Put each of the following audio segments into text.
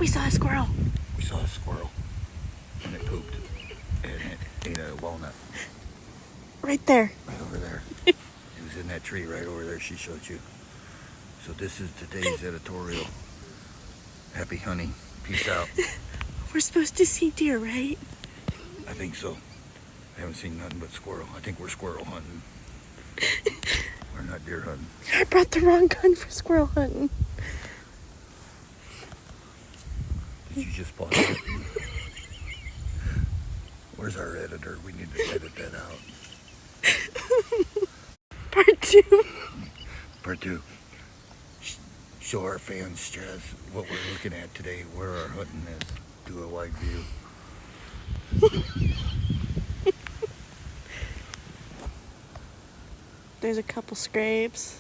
We saw a squirrel. We saw a squirrel, and it pooped, and it ate a walnut. Right there. Right over there. It was in that tree right over there she showed you. So this is today's editorial. Happy hunting. Peace out. We're supposed to see deer, right? I think so. I haven't seen nothing but squirrel. I think we're squirrel hunting. We're not deer hunting. I brought the wrong gun for squirrel hunting. Did you just pause it? Where's our editor? We need to edit that out. Part 2. Part 2. Show our fans, Chaz, what we're looking at today, where our hunting is. Do a wide view. There's a couple scrapes,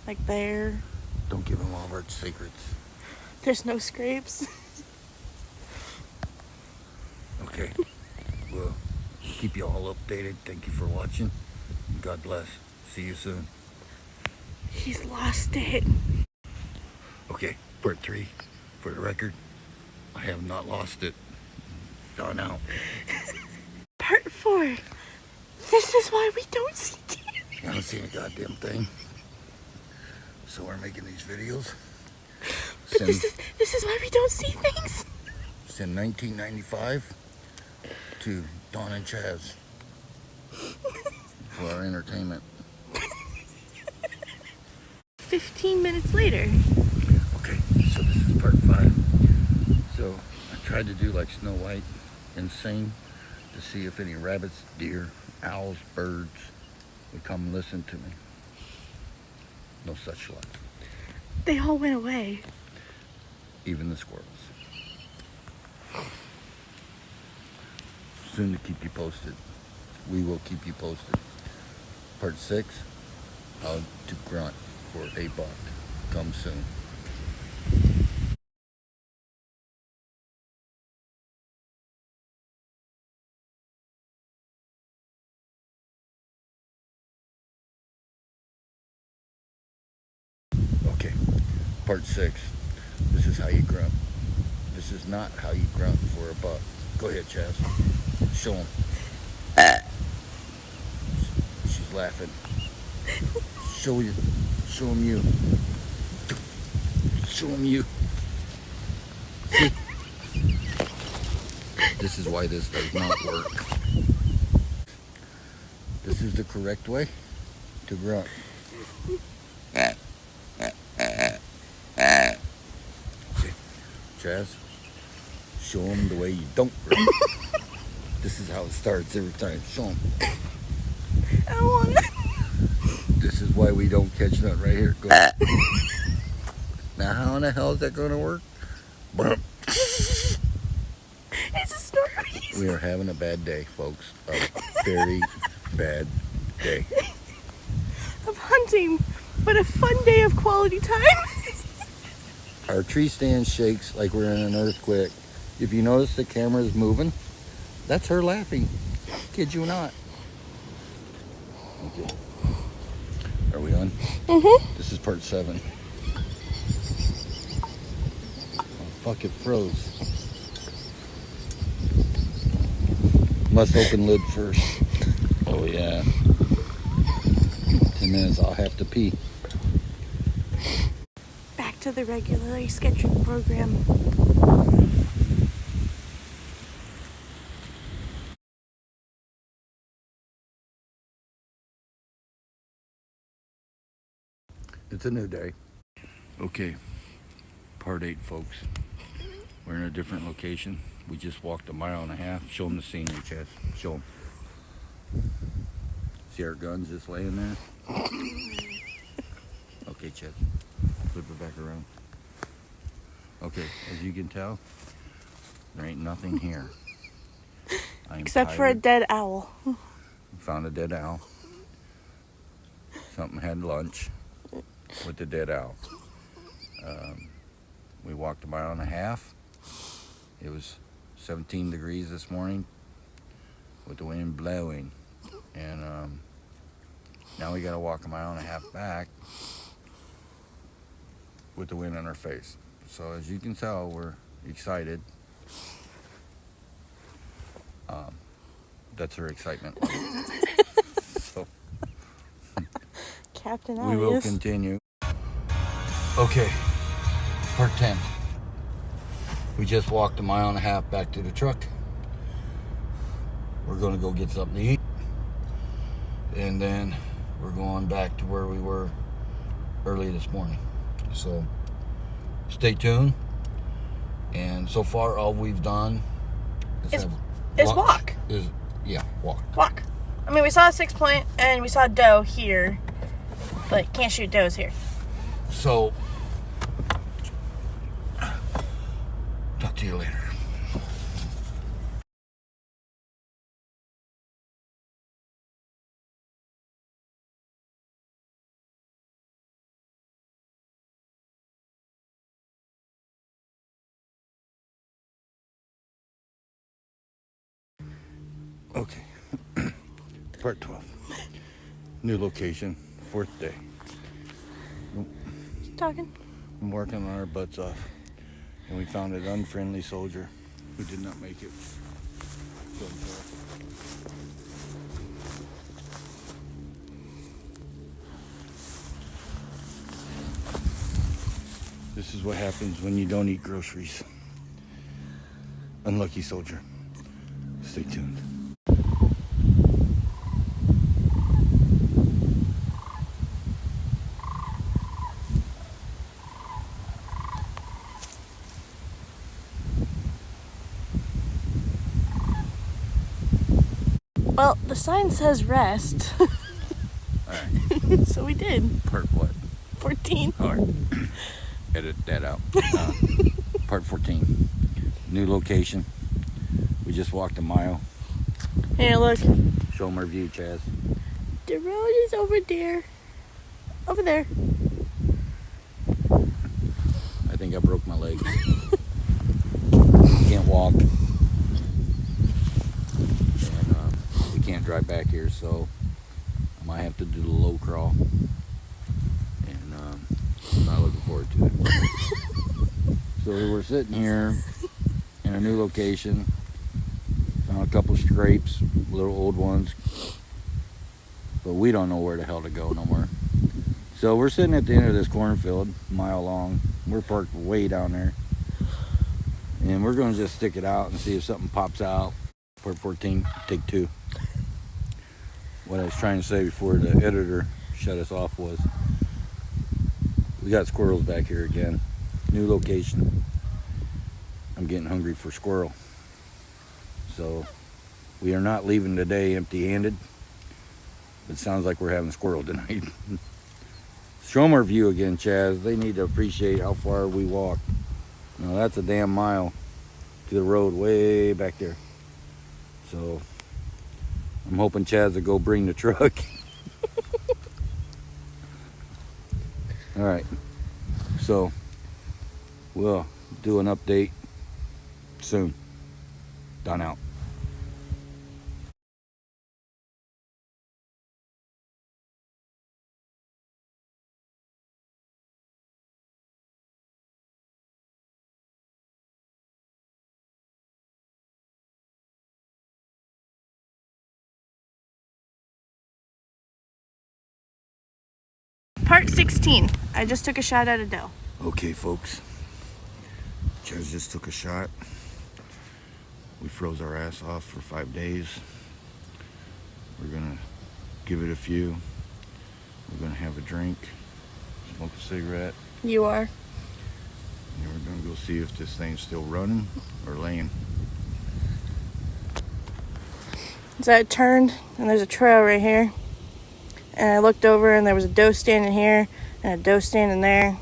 like there. Don't give them all of our secrets. There's no scrapes. Okay. Well, keep you all updated. Thank you for watching. God bless. See you soon. He's lost it. Okay, part 3. For the record, I have not lost it. Gone out. Part 4. This is why we don't see deer. I don't see a goddamn thing. So we're making these videos. But this is why we don't see things. Since 1995 to Dawn and Chaz for our entertainment. 15 minutes later. Okay, so this is part 5. So I tried to do like Snow White, insane, to see if any rabbits, deer, owls, birds would come listen to me. No such luck. They all went away. Even the squirrels. Soon to keep you posted. We will keep you posted. Part 6, how to grunt for a buck. Come soon. Okay, part 6. This is how you grunt. This is not how you grunt for a buck. Go ahead, Chaz. Show him. She's laughing. Show you. Show him you. Show him you. See? This is why this does not work. This is the correct way to grunt. See? Chaz, show him the way you don't grunt. This is how it starts every time. Show him. I don't want to. This is why we don't catch nothing right here. Go. Now, how in the hell is that going to work? It's a story. We are having a bad day, folks. A very bad day. Of hunting, but a fun day of quality time. Our tree stand shakes like we're in an earthquake. If you notice the camera is moving, that's her laughing. Kid you not. Okay. Are we on? Mm-hmm. This is part 7. Oh, fuck, it froze. Must open lid first. Oh yeah. 10 minutes, I'll have to pee. Back to the regularly scheduled program. It's a new day. Okay, part 8, folks. We're in a different location. We just walked a mile and a half. Show them the scenery, Chad. Show them. See our guns just laying there? Okay, Chad. Flip it back around. Okay, as you can tell, there ain't nothing here. Except for a dead owl. Found a dead owl. Something had lunch with the dead owl. We walked a mile and a half. It was 17 degrees this morning with the wind blowing. And now we got to walk a mile and a half back with the wind in our face. So as you can tell, we're excited. That's her excitement. So Captain we will Obvious. continue. Okay, part 10. We just walked a mile and a half back to the truck. We're going to go get something to eat. And then we're going back to where we were early this morning. So stay tuned. And so far, all we've done Is lunch. walk. Walk. Walk. I mean, we saw a 6 point and we saw doe here, but can't shoot does here. So, talk to you later. Okay. Part 12. New location, 4th day. Talking. I'm working on our butts off. And we found an unfriendly soldier who did not make it. This is what happens when you don't eat groceries. Unlucky soldier. Stay tuned. Well, the sign says rest. Alright. So we did. Part what? 14. Alright. Edit that out. Part 14. New location. We just walked a mile. Here, look. Show them our view, Chaz. The road is over there. Over there. I think I broke my leg. Can't walk. And we can't drive back here, so I might have to do the low crawl. And I'm not looking forward to it. So we're sitting here in a new location. Found a couple scrapes, little old ones. But we don't know where the hell to go no more. So we're sitting at the end of this cornfield, a mile long. We're parked way down there. And we're going to just stick it out and see if something pops out. Part 14, take 2. What I was trying to say before the editor shut us off was, we got squirrels back here again. New location. I'm getting hungry for squirrel. So we are not leaving today empty-handed. It sounds like we're having squirrel tonight. Show them our view again, Chaz. They need to appreciate how far we walked. Now that's a damn mile to the road way back there. So I'm hoping Chaz will go bring the truck. All right. So we'll do an update soon. Done out. Part 16. I just took a shot at a doe. Okay, folks. Chaz just took a shot. We froze our ass off for 5 days. We're gonna give it a few. We're gonna have a drink, smoke a cigarette, You are. and we're gonna go see if this thing's still running or laying. So I turned and there's a trail right here. And I looked over and there was a doe standing here and a doe standing there.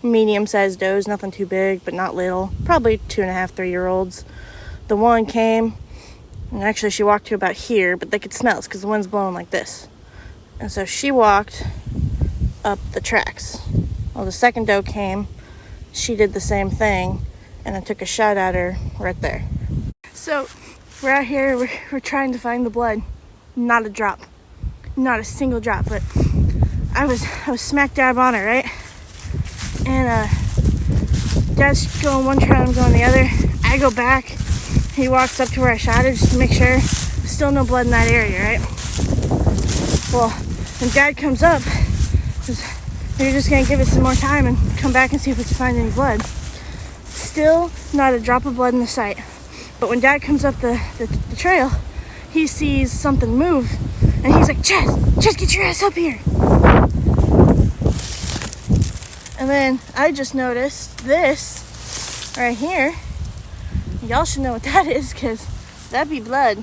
Medium-sized does, nothing too big, but not little. Probably 2.5, 3-year-olds. The one came, and actually she walked to about here, but they could smell us because the wind's blowing like this. And so she walked up the tracks. Well, the second doe came, she did the same thing, and I took a shot at her right there. So we're out here, we're trying to find the blood. Not a drop. Not a single drop, but I was smack dab on her, right? And Dad's going one trail, I'm going the other. I go back. He walks up to where I shot it just to make sure. Still no blood in that area, right? Well, when Dad comes up, we're just gonna give it some more time and come back and see if we can find any blood. Still not a drop of blood in the sight. But when Dad comes up the trail, he sees something move, and he's like, Chaz, get your ass up here. And then I just noticed this right here. Y'all should know what that is, because that'd be blood.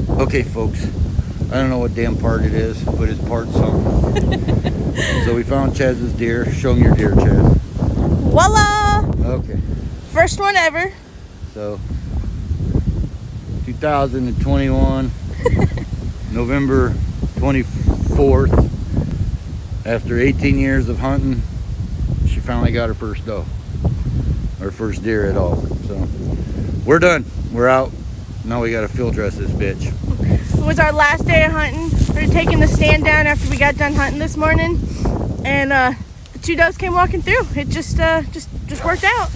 Okay, folks, I don't know what damn part it is, but it's part something. So we found Chaz's deer. Show him your deer, Chaz. Voila! Okay. First one ever. So, 2021, November 24th, after 18 years of hunting, she finally got her first doe. Her first deer at all. So, we're done. We're out. Now we gotta field dress this bitch. It was our last day of hunting. We were taking the stand down after we got done hunting this morning, and the two does came walking through. It just worked out.